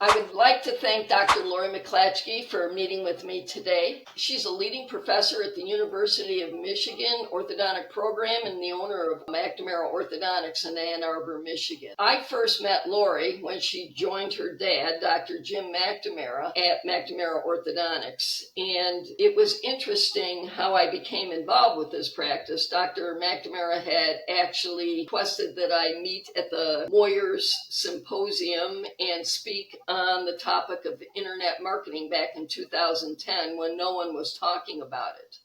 I would like to thank Dr. Lori McClatchey for meeting with me today. She's a leading professor at the University of Michigan Orthodontic Program and the owner of McNamara Orthodontics in Ann Arbor, Michigan. I first met Lori when she joined her dad, Dr. Jim McNamara, at McNamara Orthodontics. And it was interesting how I became involved with this practice. Dr. McNamara had actually requested that I meet at the Moyers Symposium and speak on the topic of internet marketing back in 2010 when no one was talking about it.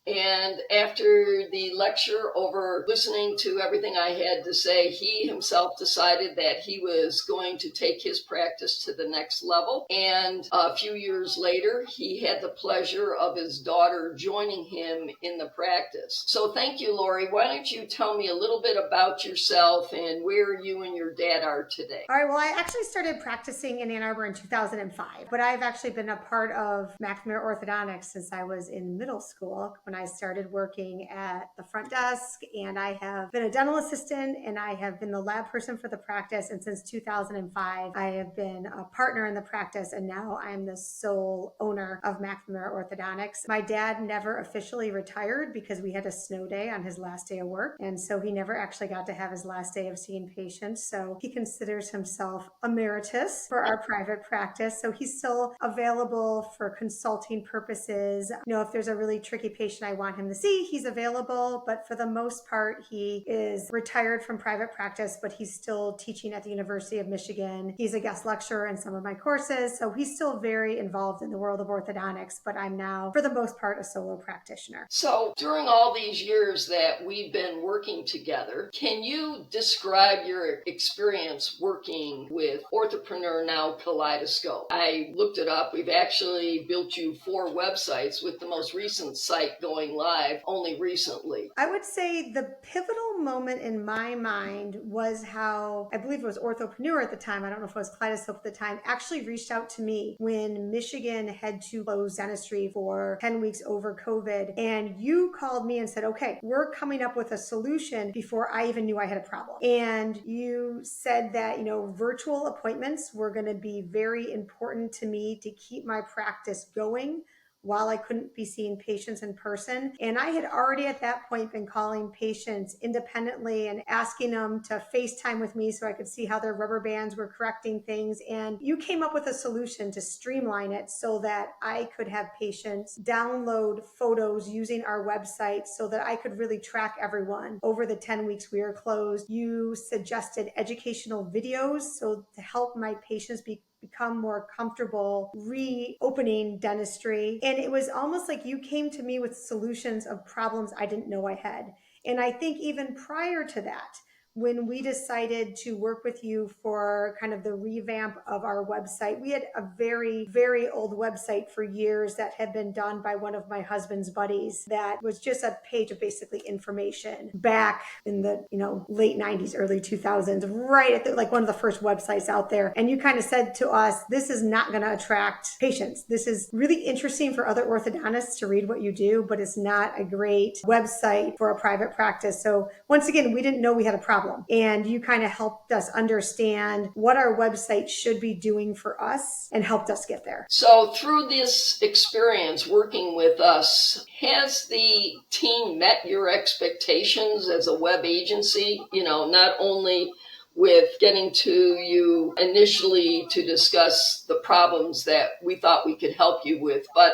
And after the lecture, over listening to everything I had to say, he himself decided that he was going to take his practice to the next level. And a few years later, he had the pleasure of his daughter joining him in the practice. So thank you, Lori. Why don't you tell me a little bit about yourself and where you and your dad are today? All right, well, I actually started practicing in Ann Arbor in 2005, but I've actually been a part of McNamara Orthodontics since I was in middle school when I started working at the front desk, and I have been a dental assistant and I have been the lab person for the practice. And since 2005, I have been a partner in the practice, and now I'm the sole owner of McNamara Orthodontics. My dad never officially retired because we had a snow day on his last day of work, and so he never actually got to have his last day of seeing patients. So he considers himself emeritus for our private practice. So he's still available for consulting purposes. You know, if there's a really tricky patient I want him to see, he's available. But for the most part, he is retired from private practice, but he's still teaching at the University of Michigan. He's a guest lecturer in some of my courses. So he's still very involved in the world of orthodontics, but I'm now, for the most part, a solo practitioner. So during all these years that we've been working together, can you describe your experience working with Orthopreneur, now Kaleidoscope? I looked it up. We've actually built you 4 websites, with the most recent site going live only recently. I would say the pivotal moment in my mind was how, I believe it was Orthopreneur at the time, I don't know if it was Kaleidoscope at the time, actually reached out to me when Michigan had to close dentistry for 10 weeks over COVID. And you called me and said, okay, we're coming up with a solution before I even knew I had a problem. And you said that, you know, virtual appointments were going to be very important to me to keep my practice going while I couldn't be seeing patients in person. And I had already at that point been calling patients independently and asking them to FaceTime with me so I could see how their rubber bands were correcting things. And you came up with a solution to streamline it so that I could have patients download photos using our website so that I could really track everyone over the 10 weeks we were closed. You suggested educational videos so to help my patients become more comfortable reopening dentistry. And it was almost like you came to me with solutions of problems I didn't know I had. And I think even prior to that, when we decided to work with you for kind of the revamp of our website, we had a very, very old website for years that had been done by one of my husband's buddies that was just a page of basically information back in the, late 90s, early 2000s, right at like one of the first websites out there. And you kind of said to us, this is not going to attract patients. This is really interesting for other orthodontists to read what you do, but it's not a great website for a private practice. So once again, we didn't know we had a problem. And you kind of helped us understand what our website should be doing for us and helped us get there. So through this experience working with us, has the team met your expectations as a web agency? Not only with getting to you initially to discuss the problems that we thought we could help you with, but,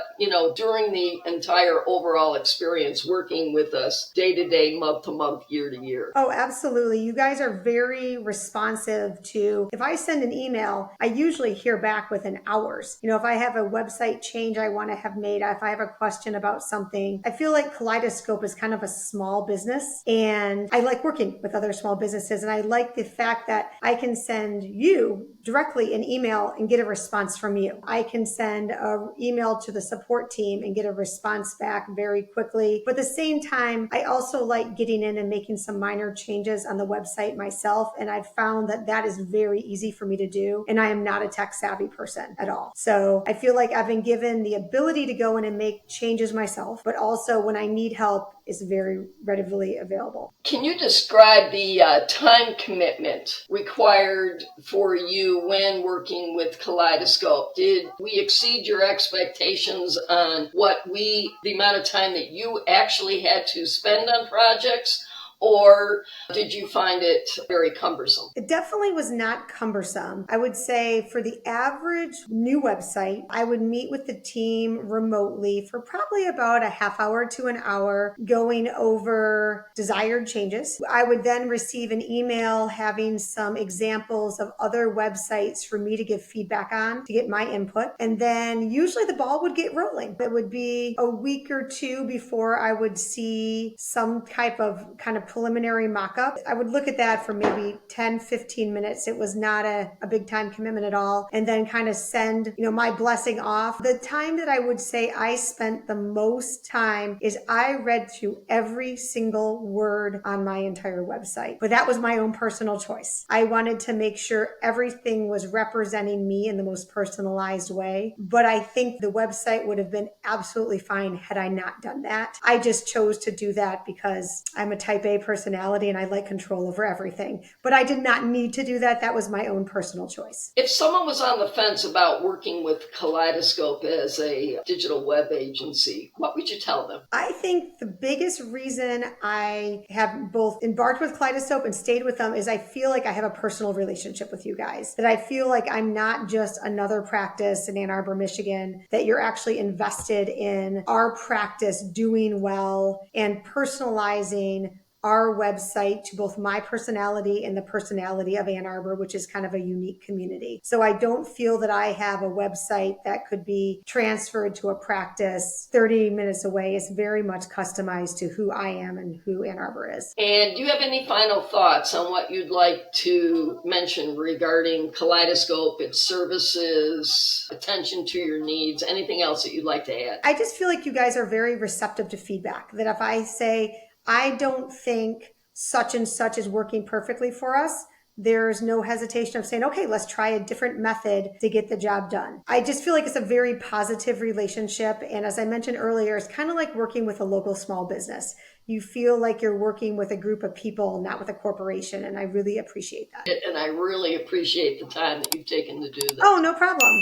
during the entire overall experience working with us day to day, month to month, year to year. Oh, absolutely. You guys are very responsive to, if I send an email, I usually hear back within hours. If I have a website change I want to have made, if I have a question about something, I feel like Kaleidoscope is kind of a small business and I like working with other small businesses. And I like the fact that I can send you directly an email and get a response from you. I can send an email to the support team and get a response back very quickly. But at the same time, I also like getting in and making some minor changes on the website myself. And I've found that that is very easy for me to do. And I am not a tech savvy person at all. So I feel like I've been given the ability to go in and make changes myself, but also when I need help, is very readily available. Can you describe the time commitment required for you you when working with Kaleidoscope? Did we exceed your expectations on the amount of time that you actually had to spend on projects? Or did you find it very cumbersome? It definitely was not cumbersome. I would say for the average new website, I would meet with the team remotely for probably about a half hour to an hour going over desired changes. I would then receive an email having some examples of other websites for me to give feedback on to get my input. And then usually the ball would get rolling. It would be a week or two before I would see some type of kind of preliminary mock-up. I would look at that for maybe 10, 15 minutes. It was not a big time commitment at all. And then kind of send, my blessing off. The time that I would say I spent the most time is I read through every single word on my entire website. But that was my own personal choice. I wanted to make sure everything was representing me in the most personalized way. But I think the website would have been absolutely fine had I not done that. I just chose to do that because I'm a type A personality and I like control over everything. But I did not need to do that. That was my own personal choice. If someone was on the fence about working with Kaleidoscope as a digital web agency, what would you tell them? I think the biggest reason I have both embarked with Kaleidoscope and stayed with them is I feel like I have a personal relationship with you guys, that I feel like I'm not just another practice in Ann Arbor, Michigan, that you're actually invested in our practice doing well and personalizing our website to both my personality and the personality of Ann Arbor, which is kind of a unique community. So I don't feel that I have a website that could be transferred to a practice 30 minutes away. It's very much customized to who I am and who Ann Arbor is. And do you have any final thoughts on what you'd like to mention regarding Kaleidoscope, its services, attention to your needs, anything else that you'd like to add? I just feel like you guys are very receptive to feedback, that if I say, I don't think such and such is working perfectly for us, there's no hesitation of saying, okay, let's try a different method to get the job done. I just feel like it's a very positive relationship. And as I mentioned earlier, it's kind of like working with a local small business. You feel like you're working with a group of people, not with a corporation. And I really appreciate that. And I really appreciate the time that you've taken to do this. Oh, no problem.